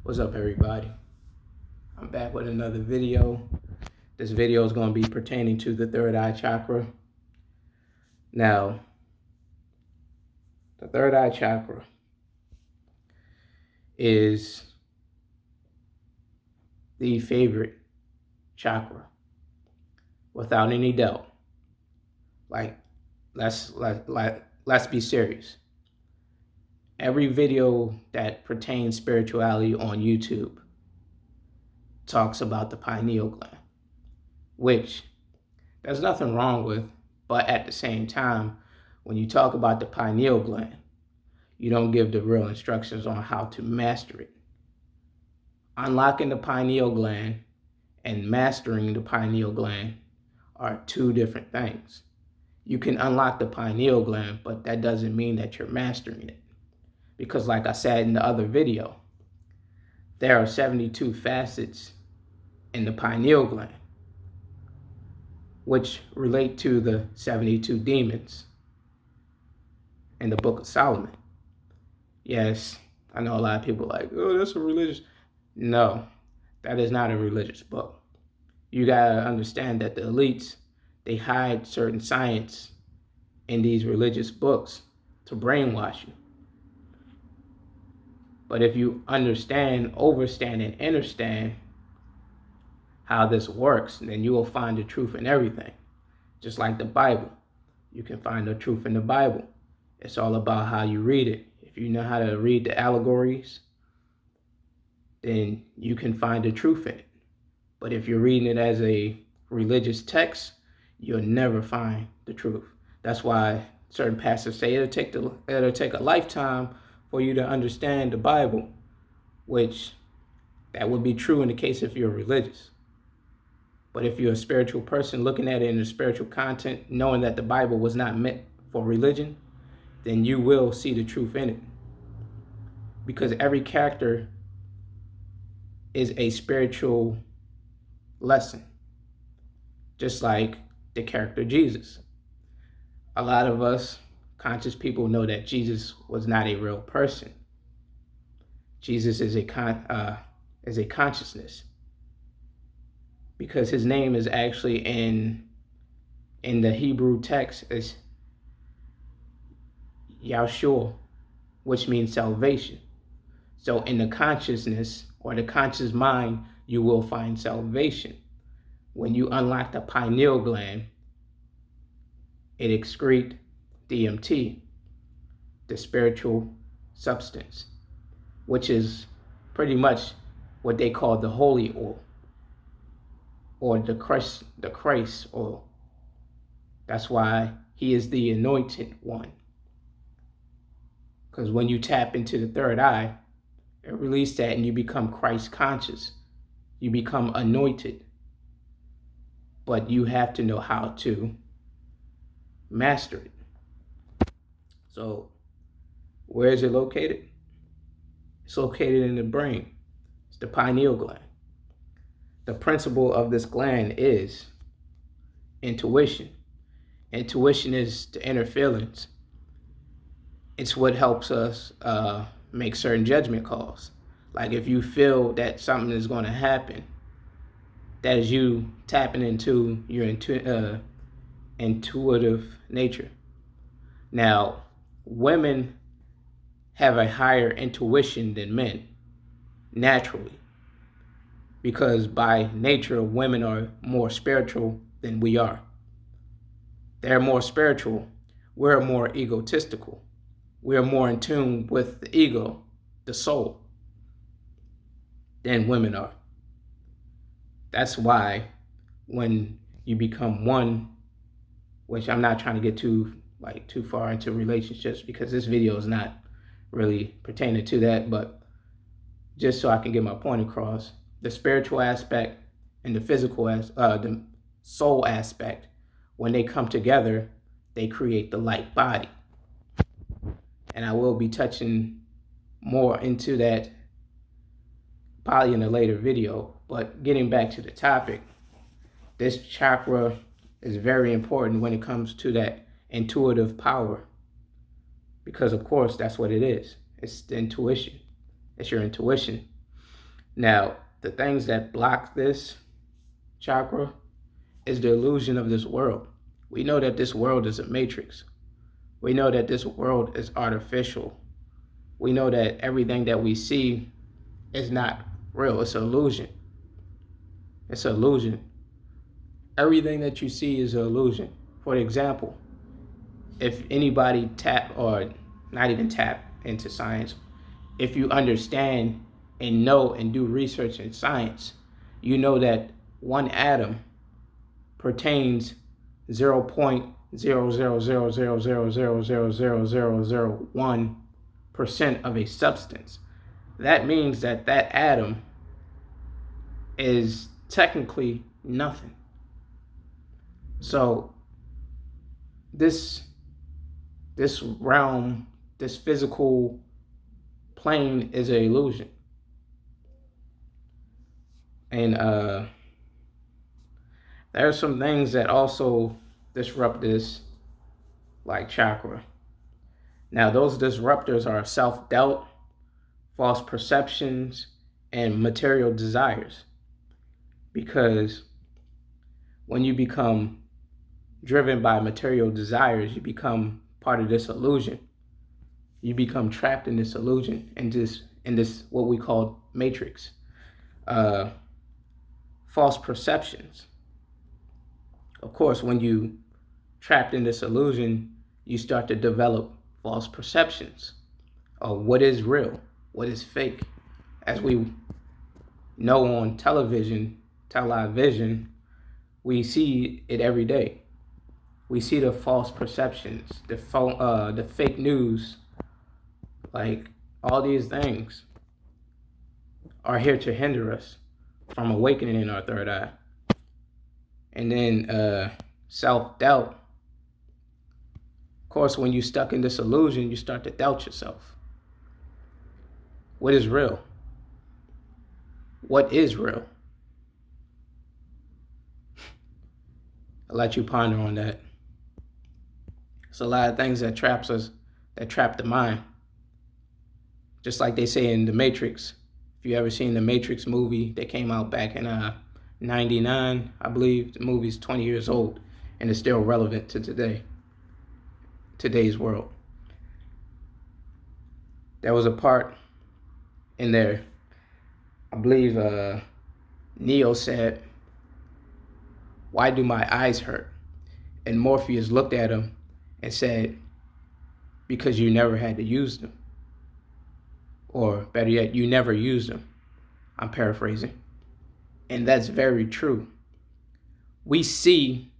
What's up, everybody? I'm back with another video. This video is going to be pertaining to the third eye chakra. Now, the third eye chakra is the favorite chakra, without any doubt. Let's be serious. Every video that pertains spirituality on YouTube talks about the pineal gland, which there's nothing wrong with, but at the same time, when you talk about the pineal gland, you don't give the real instructions on how to master it. Unlocking the pineal gland and mastering the pineal gland are two different things. You can unlock the pineal gland, but that doesn't mean that you're mastering it. Because like I said in the other video, there are 72 facets in the pineal gland, which relate to the 72 demons in the Book of Solomon. Yes, I know a lot of people are like, oh, that's a religious. No, that is not a religious book. You gotta understand that the elites, they hide certain science in these religious books to brainwash you. But if you understand, overstand, and understand how this works, then you will find the truth in everything. Just like the Bible. You can find the truth in the Bible. It's all about how you read it. If you know how to read the allegories, then you can find the truth in it. But if you're reading it as a religious text, you'll never find the truth. That's why certain pastors say it'll take a lifetime for you to understand the Bible, which that would be true in the case if you're religious. But if you're a spiritual person looking at it in the spiritual content, knowing that the Bible was not meant for religion, then you will see the truth in it. Because every character is a spiritual lesson, just like the character Jesus. A lot of us conscious people know that Jesus was not a real person. Jesus is a consciousness, because his name is actually in the Hebrew text is Yahshua, which means salvation. So in the consciousness or the conscious mind, you will find salvation. When you unlock the pineal gland, it excretes DMT, the spiritual substance, which is pretty much what they call the holy oil, or the Christ oil. That's why he is the anointed one. Because when you tap into the third eye, it releases that and you become Christ conscious. You become anointed. But you have to know how to master it. So, where is it located? It's located in the brain. It's the pineal gland. The principle of this gland is intuition. Intuition is the inner feelings. It's what helps us make certain judgment calls. Like if you feel that something is going to happen, that is you tapping into your intuitive nature. Now, women have a higher intuition than men, naturally, because by nature, women are more spiritual than we are. They're more spiritual. We're more egotistical. We're more in tune with the ego, the soul, than women are. That's why when you become one, which I'm not trying to get too far into relationships, because this video is not really pertaining to that, but just so I can get my point across, the spiritual aspect and the physical, the soul aspect, when they come together, they create the light body. And I will be touching more into that probably in a later video. But getting back to the topic, this chakra is very important when it comes to that intuitive power. Because of course, that's what it is. It's the intuition. It's your intuition. Now, the things that block this chakra is the illusion of this world. We know that this world is a matrix. We know that this world is artificial. We know that everything that we see is not real. It's an illusion. It's an illusion. Everything that you see is an illusion. For example, if anybody tap or not even tap into science, if you understand and know and do research in science, you know that one atom pertains 0.00000000001% of a substance. That means that that atom is technically nothing. So this realm, this physical plane is an illusion. And there are some things that also disrupt this, like chakra. Now, those disruptors are self-doubt, false perceptions, and material desires. Because when you become driven by material desires, you become part of this illusion. You become trapped in this illusion, in this what we call matrix. False perceptions. Of course, when you trapped in this illusion, you start to develop false perceptions of what is real, what is fake. As we know on television, we see it every day. We see the false perceptions, the fake news, like all these things are here to hinder us from awakening in our third eye. And then self-doubt. Of course, when you're stuck in this illusion, you start to doubt yourself. What is real? What is real? I'll let you ponder on that. It's a lot of things that traps us, that trap the mind. Just like they say in The Matrix. If you ever seen the Matrix movie that came out back in 99, I believe. The movie's 20 years old and is still relevant to today's world. There was a part in there, I believe Neo said, "Why do my eyes hurt?" And Morpheus looked at him and said, "Because you never had to use them." Or better yet, you never used them. I'm paraphrasing. And that's very true. We see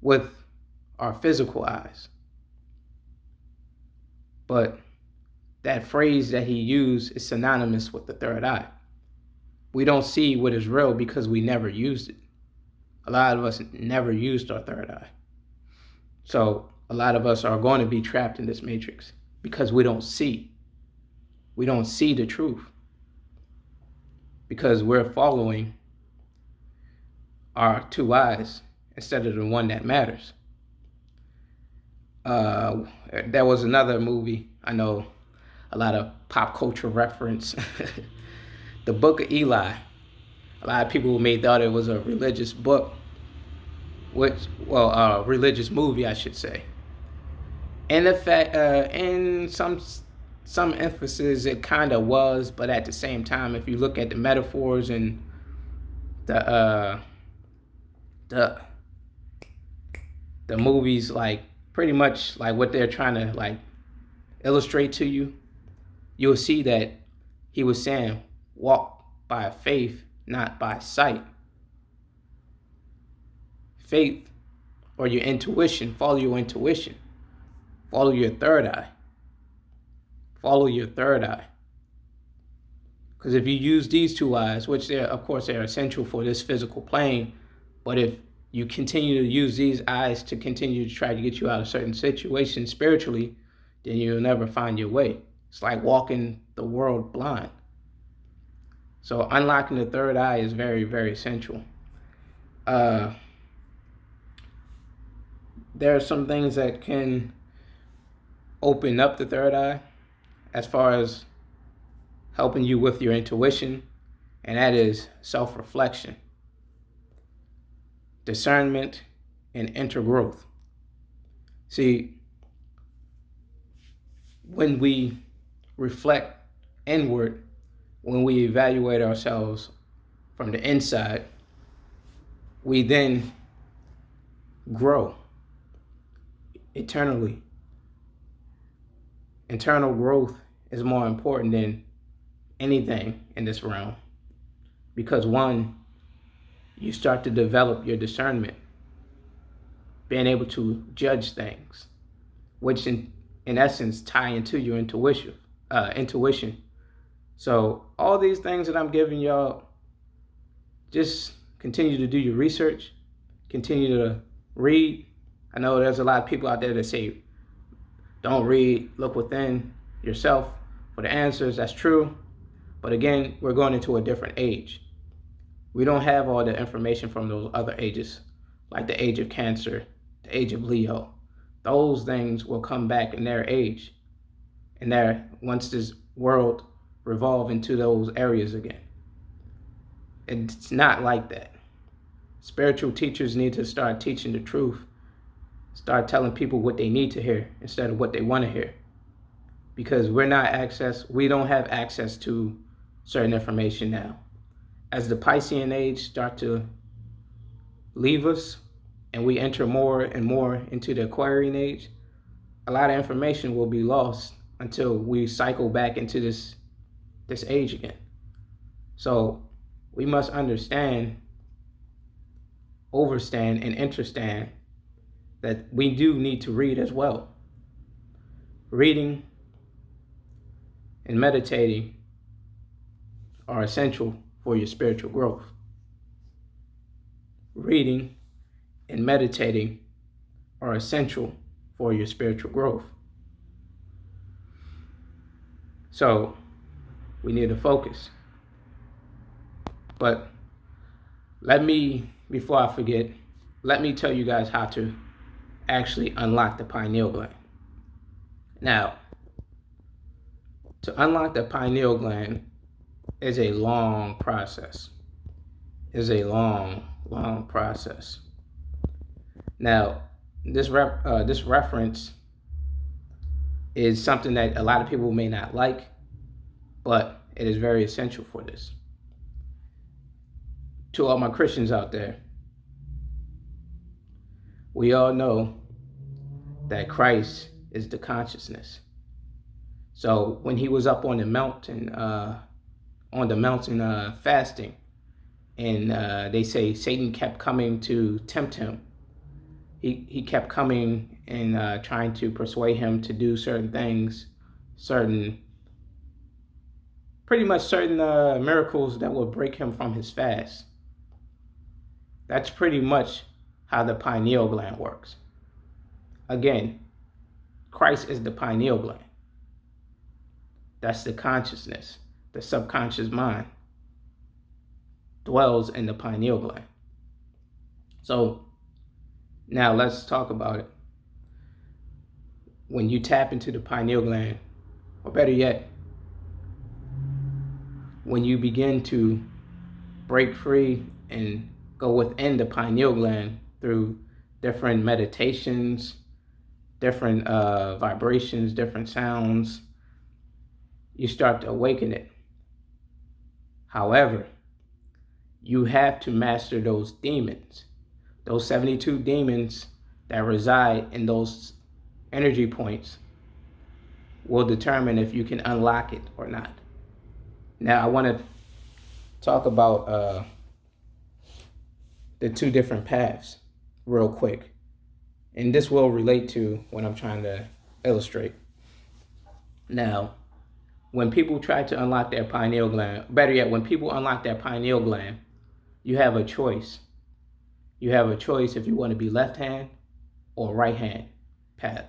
with our physical eyes. But that phrase that he used is synonymous with the third eye. We don't see what is real because we never used it. A lot of us never used our third eye. So a lot of us are going to be trapped in this matrix because we don't see. We don't see the truth because we're following our two eyes instead of the one that matters. There was another movie, I know a lot of pop culture reference, The Book of Eli. A lot of people may thought it was a religious book, religious movie, I should say. And the fact, in some emphasis, it kind of was, but at the same time, if you look at the metaphors and the movies, like pretty much like what they're trying to like illustrate to you, you'll see that he was saying, walk by faith, not by sight. Faith or your intuition, follow your intuition. Follow your third eye. Follow your third eye. Because if you use these two eyes, which they're essential for this physical plane, but if you continue to use these eyes to continue to try to get you out of certain situations spiritually, then you'll never find your way. It's like walking the world blind. So unlocking the third eye is very, very essential. There are some things that can open up the third eye as far as helping you with your intuition, and that is self-reflection, discernment, and inner growth. See, when we reflect inward, when we evaluate ourselves from the inside, we then grow eternally. Internal growth is more important than anything in this realm, because one, you start to develop your discernment, being able to judge things, which in essence tie into your intuition. So all these things that I'm giving y'all, just continue to do your research, continue to read. I know there's a lot of people out there that say, don't read, look within yourself for the answers. That's true. But again, we're going into a different age. We don't have all the information from those other ages, like the age of Cancer, the age of Leo. Those things will come back in their age, and once this world revolve into those areas again. It's not like that. Spiritual teachers need to start teaching the truth, start telling people what they need to hear instead of what they want to hear, because we don't have access to certain information now. As the Piscean age start to leave us and we enter more and more into the Aquarian age, a lot of information will be lost until we cycle back into this age again. So we must understand, overstand, and understand that we do need to read as well. Reading and meditating are essential for your spiritual growth. Reading and meditating are essential for your spiritual growth. So we need to focus. But before I forget, let me tell you guys how to actually unlock the pineal gland. Now, to unlock the pineal gland is a long process. It's a long process. Now, this reference is something that a lot of people may not like, but it is very essential for this. To all my Christians out there, we all know that Christ is the consciousness. So when he was up on the mountain fasting, and they say Satan kept coming to tempt him. He kept coming and trying to persuade him to do certain things, pretty much certain miracles that would break him from his fast. That's pretty much how the pineal gland works. Again, Christ is the pineal gland. That's the consciousness. The subconscious mind dwells in the pineal gland. So now let's talk about it. When you tap into the pineal gland, or better yet, when you begin to break free and go within the pineal gland through different meditations, different vibrations, different sounds, you start to awaken it. However, you have to master those demons. Those 72 demons that reside in those energy points will determine if you can unlock it or not. Now, I want to talk about the two different paths real quick. And this will relate to what I'm trying to illustrate. Now, when people try to unlock their pineal gland, better yet, when people unlock their pineal gland, you have a choice. You have a choice if you want to be left hand or right hand path,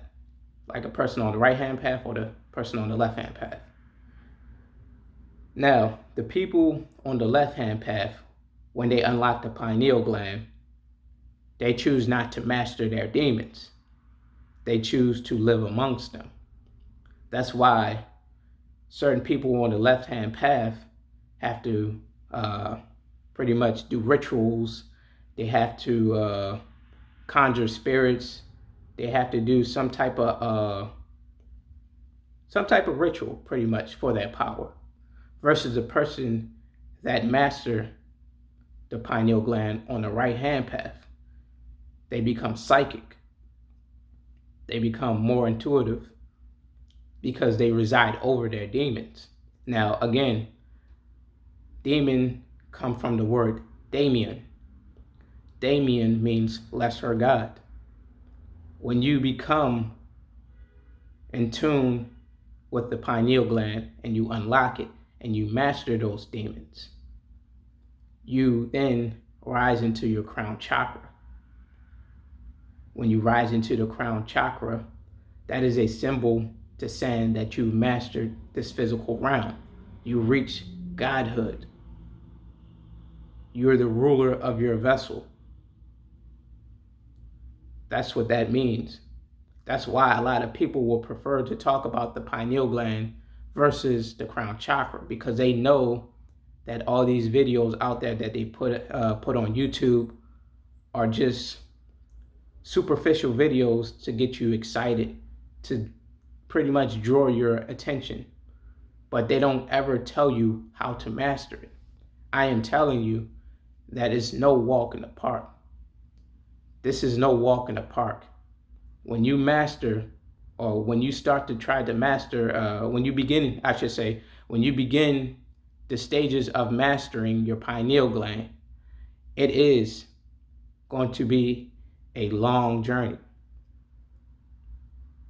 like a person on the right hand path or the person on the left hand path. Now, the people on the left hand path, when they unlock the pineal gland, they choose not to master their demons. They choose to live amongst them. That's why certain people on the left-hand path have to pretty much do rituals. They have to conjure spirits. They have to do some type of ritual, pretty much, for that power. Versus a person that master the pineal gland on the right-hand path, they become psychic. They become more intuitive because they reside over their demons. Now, again, demon come from the word Damien. Damien means lesser god. When you become in tune with the pineal gland and you unlock it and you master those demons, you then rise into your crown chakra. When you rise into the crown chakra, that is a symbol to saying that you mastered this physical realm. You reach godhood. You're the ruler of your vessel. That's what that means. That's why a lot of people will prefer to talk about the pineal gland versus the crown chakra, because they know that all these videos out there that they put on YouTube are just superficial videos to get you excited, to pretty much draw your attention. But they don't ever tell you how to master it. I am telling you that it's no walk in the park. This is no walk in the park. When you master, or when you start to try to master, when you begin the stages of mastering your pineal gland, it is going to be a long journey.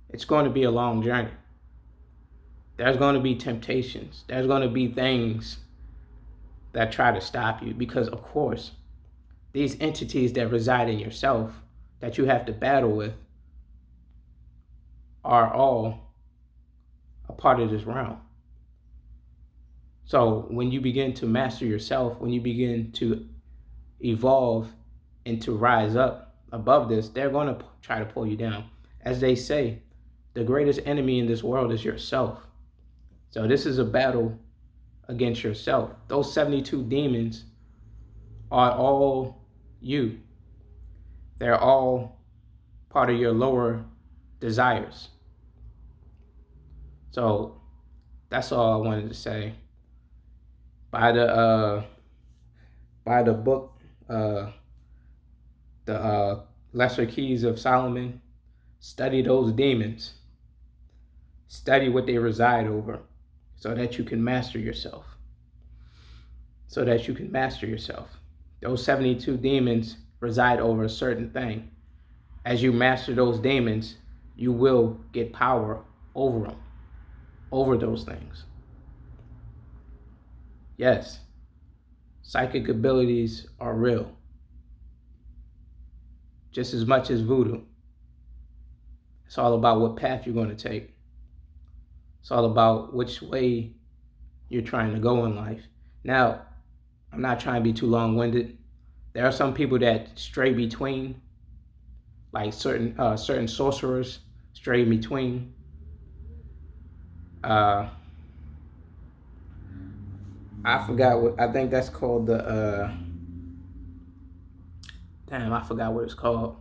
It's going to be a long journey. There's going to be temptations. There's going to be things that try to stop you, because, of course, these entities that reside in yourself that you have to battle with are all a part of this realm. So when you begin to master yourself, when you begin to evolve and to rise up above this, they're going to try to pull you down. As they say, the greatest enemy in this world is yourself. So this is a battle against yourself. Those 72 demons are all you. They're all part of your lower desires. So that's all I wanted to say. Buy the book, the Lesser Keys of Solomon. Study those demons. Study what they reside over, so that you can master yourself. So that you can master yourself. Those 72 demons reside over a certain thing. As you master those demons, you will get power over them, over those things. Yes, psychic abilities are real, just as much as voodoo. It's all about what path you're going to take. It's all about which way you're trying to go in life. Now, I'm not trying to be too long-winded. There are some people that stray between, like certain sorcerers stray between. I forgot what, I think that's called the, I forgot what it's called.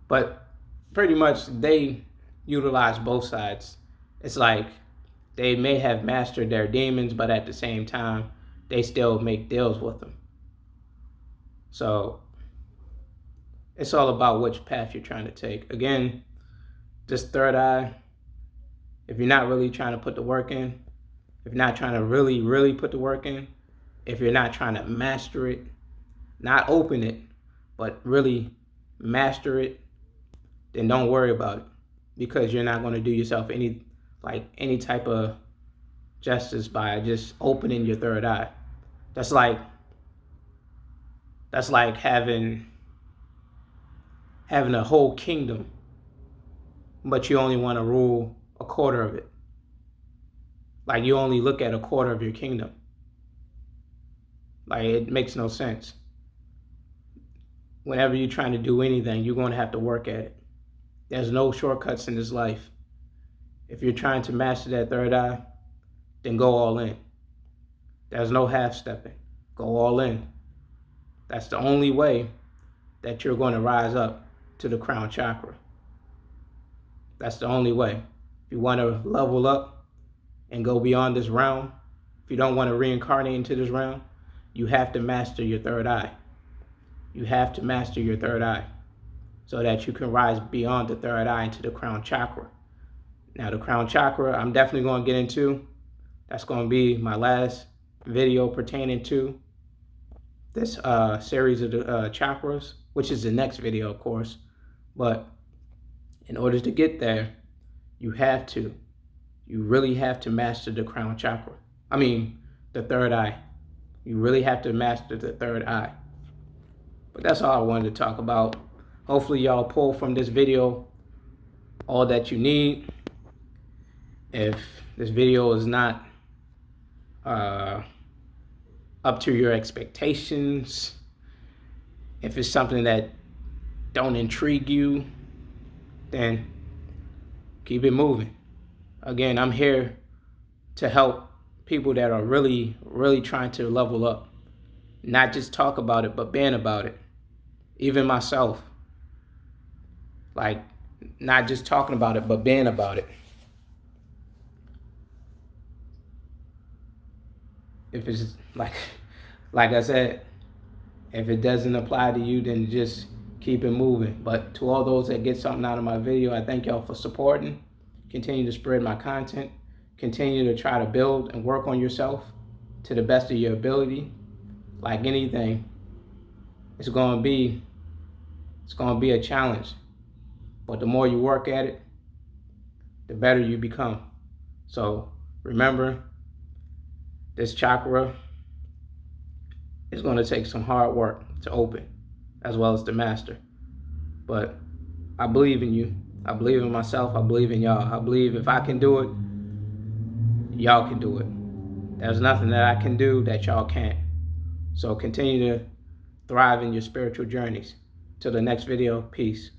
But pretty much they utilize both sides. It's like they may have mastered their demons, but at the same time, they still make deals with them. So it's all about which path you're trying to take. Again, this third eye, if you're not really trying to put the work in, if you're not trying to really, really put the work in, if you're not trying to master it, not open it, but really master it, then don't worry about it, because you're not going to do yourself any type of justice by just opening your third eye. That's like having a whole kingdom, but you only want to rule a quarter of it. Like, you only look at a quarter of your kingdom. Like, it makes no sense. Whenever you're trying to do anything, you're going to have to work at it. There's no shortcuts in this life. If you're trying to master that third eye, then go all in. There's no half-stepping. Go all in. That's the only way that you're going to rise up to the crown chakra. That's the only way. If you want to level up and go beyond this realm, if you don't want to reincarnate into this realm, you have to master your third eye. You have to master your third eye so that you can rise beyond the third eye into the crown chakra. Now, the crown chakra, I'm definitely going to get into. That's going to be my last video pertaining to this series of the chakras, which is the next video, of course. But in order to get there, you really have to master the crown chakra. I mean, the third eye. You really have to master the third eye. But that's all I wanted to talk about. Hopefully y'all pull from this video all that you need. If this video is not up to your expectations, if it's something that don't intrigue you, then keep it moving. Again, I'm here to help people that are really, really trying to level up. Not just talk about it, but being about it. Even myself. Like, not just talking about it, but being about it. If it's like I said, if it doesn't apply to you, then just keep it moving. But to all those that get something out of my video, I thank y'all for supporting. Continue to spread my content. Continue to try to build and work on yourself to the best of your ability. Like anything, it's going to be a challenge. But the more you work at it, the better you become. So remember, this chakra is going to take some hard work to open, as well as to master. But I believe in you. I believe in myself. I believe in y'all. I believe if I can do it, y'all can do it. There's nothing that I can do that y'all can't. So continue to thrive in your spiritual journeys. Till the next video, peace.